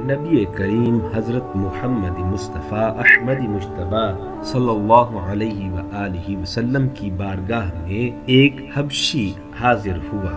नबी करीम हज़रत मोहम्मद मुस्तफ़ा अहमद मुज्तबा सल्लल्लाहु अलैहि व आलिहि वसल्लम की बारगाह में एक हबशी हाजिर हुआ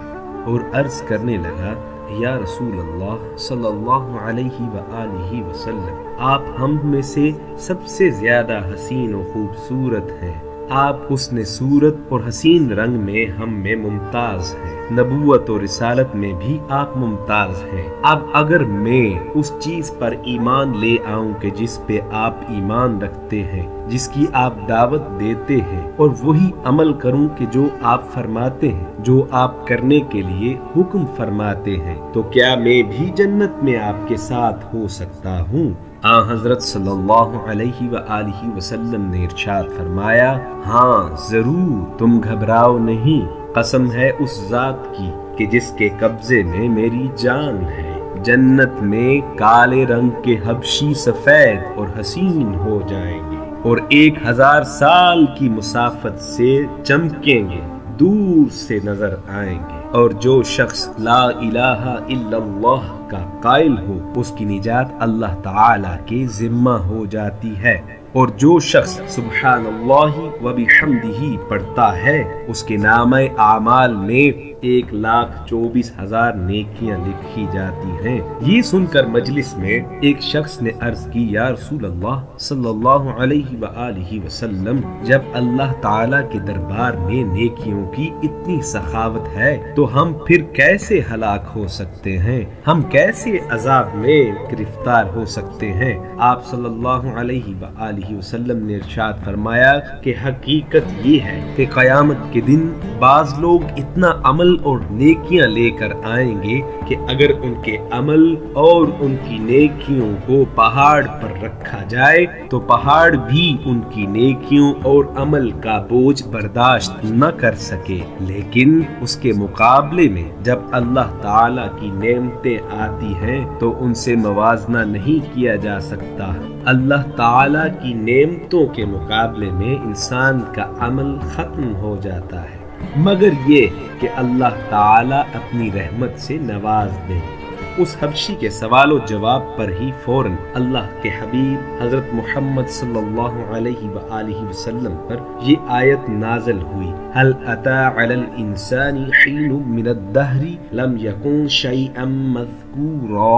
और अर्ज करने लगा, या रसूल अल्लाह सल्लल्लाहु अलैहि व आलिहि वसल्लम, आप हम में से सबसे ज्यादा हसीन और खूबसूरत हैं। आप हुस्न सूरत और हसीन रंग में हम में मुमताज हैं। नबूवत और रिसालत में भी आप मुमताज हैं। अब अगर मैं उस चीज पर ईमान ले आऊं कि जिस पे आप ईमान रखते हैं, जिसकी आप दावत देते हैं, और वही अमल करूं कि जो आप फरमाते हैं, जो आप करने के लिए हुक्म फरमाते हैं, तो क्या मैं भी जन्नत में आपके साथ हो सकता हूँ? हजरत सल्लल्लाहु अलैहि व आलिहि वसल्लम ने इरशाद फरमाया, हाँ जरूर, तुम घबराओ नहीं। कसम है उस जात की कि जिसके कब्जे में मेरी जान है। जन्नत में काले रंग के हबशी सफेद और हसीन हो जाएंगे और 1000 साल की मुसाफत से चमकेंगे, दूर से नजर आएंगे। और जो शख्स ला इलाहा इल्लल्लाह का कायल हो, उसकी निजात अल्लाह ताला के जिम्मा हो जाती है। और जो शख्स सुब्हानल्लाहि व बिहम्दिही पढ़ता है, उसके नामे आमाल में 1,24,000 नेकियां लिखी जाती हैं। ये सुनकर मजलिस में एक शख्स ने अर्ज की, या रसूल अल्लाह सल्लल्लाहु अलैहि व आलिहि वसल्लम, जब अल्लाह ताला के दरबार में नेकियों की इतनी सखावत है, तो हम फिर कैसे हलाक हो सकते हैं? हम कैसे अजाब में गिरफ्तार हो सकते हैं? आप सल्लल्लाहु अलैहि व आलिहि वसल्लम ने इरशाद फरमाया कि हकीकत ये है कि क़यामत के दिन बाज लोग इतना अमल और नेकियां लेकर आएंगे कि अगर उनके अमल और उनकी नेकियों को पहाड़ पर रखा जाए तो पहाड़ भी उनकी नेकियों और अमल का बोझ बर्दाश्त न कर सके। लेकिन उसके मुकाबले में जब अल्लाह ताला की नेमतें आती हैं तो उनसे मवाजना नहीं किया जा सकता। अल्लाह ताला की नेमतों के मुकाबले में इंसान का अमल खत्म हो जाता है, मगर ये कि अल्लाह ताला अपनी रहमत से नवाज दे। उस हबशी के सवाल जवाब पर ही फौरन अल्लाह के हबीब हजरत मोहम्मद सल्लल्लाहु अलैहि व आलिहि वसल्लम पर ये आयत नाज़िल हुई, हल अता अलल इंसानी हीनुम मिनद्दहरी लम यकुन शैअम मज़कूरा।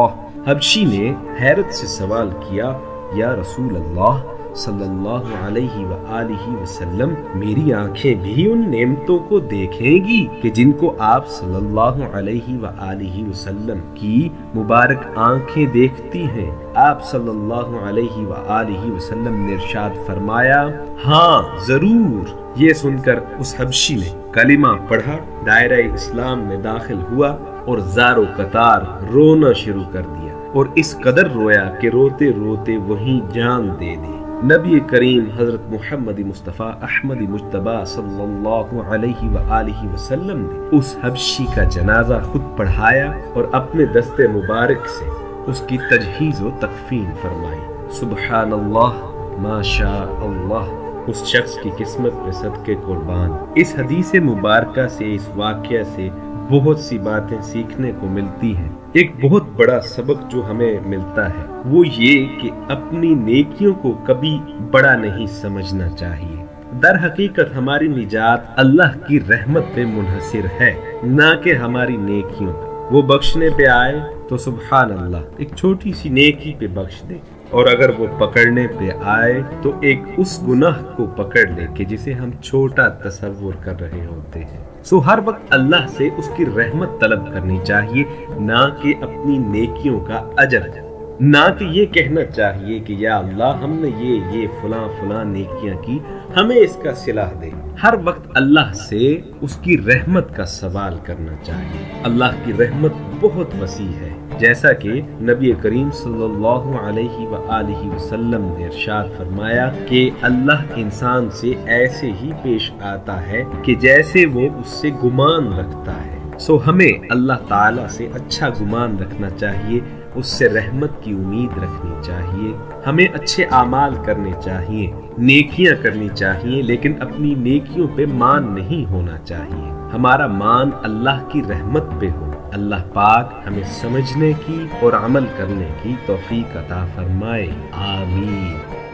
हबशी ने हैरत से सवाल किया, या रसूल अल्लाह सल्लल्लाहु अलैहि व आलिहि वसल्लम, मेरी आंखें भी उन नेमतों को देखेंगी कि जिनको आप सल्लल्लाहु अलैहि व आलिहि वसल्लम की मुबारक आंखें देखती हैं? आप सल्लल्लाहु अलैहि व आलिहि वसल्लम ने इरशाद फरमाया, हाँ जरूर। ये सुनकर उस हबशी ने कलिमा पढ़ा, दायरा इस्लाम में दाखिल हुआ और ज़ारो कतार रोना शुरू कर दिया, और इस कदर रोया कि रोते रोते वहीं जान दे दी। नबी करीम हज़रत मोहम्मद मुस्तफ़ा अहमद मुज्तबा सल्लल्लाहु अलैहि व आलिहि वसल्लम ने उस हबशी का जनाजा खुद पढ़ाया और अपने दस्ते मुबारक से उसकी तजहीज़ व तकफीन फरमाई। सुबहानल्लाह, माशा अल्लाह, उस शख्स की किस्मत पे सदके कुर्बान। इस हदीस मुबारका से, इस वाक़या से बहुत सी बातें सीखने को मिलती हैं। एक बहुत बड़ा सबक जो हमें मिलता है वो ये कि अपनी नेकियों को कभी बड़ा नहीं समझना चाहिए। दर हकीकत हमारी निजात अल्लाह की रहमत पे मुनहसिर है, ना कि हमारी नेकियों। वो बख्शने पे आए तो सुभान अल्लाह, एक छोटी सी नेकी पे बख्श दे, और अगर वो पकड़ने पे आए तो एक उस गुनाह को पकड़ ले कि जिसे हम छोटा तसव्वुर कर रहे होते हैं। सो हर वक्त अल्लाह से उसकी रहमत तलब करनी चाहिए, ना कि अपनी नेकियों का अजर। ना कि ये कहना चाहिए कि या अल्लाह, हमने ये फुला नेकियां की, हमें इसका सिला दे। हर वक्त अल्लाह से उसकी रहमत का सवाल करना चाहिए। अल्लाह की रहमत बहुत वसी है, जैसा कि नबी करीम सल्लल्लाहु अलैहि व आलिहि वसल्लम ने इरशाद फरमाया कि अल्लाह इंसान से ऐसे ही पेश आता है कि जैसे वो उससे गुमान रखता है। सो हमें अल्लाह ताला से अच्छा गुमान रखना चाहिए, उससे रहमत की उम्मीद रखनी चाहिए। हमें अच्छे आमाल करने चाहिए, नेकियां करनी चाहिए, लेकिन अपनी नेकियों पे मान नहीं होना चाहिए। हमारा मान अल्लाह की रहमत पे हो। اللہ پاک ہمیں سمجھنے کی اور عمل کرنے کی توفیق عطا فرمائے، آمین۔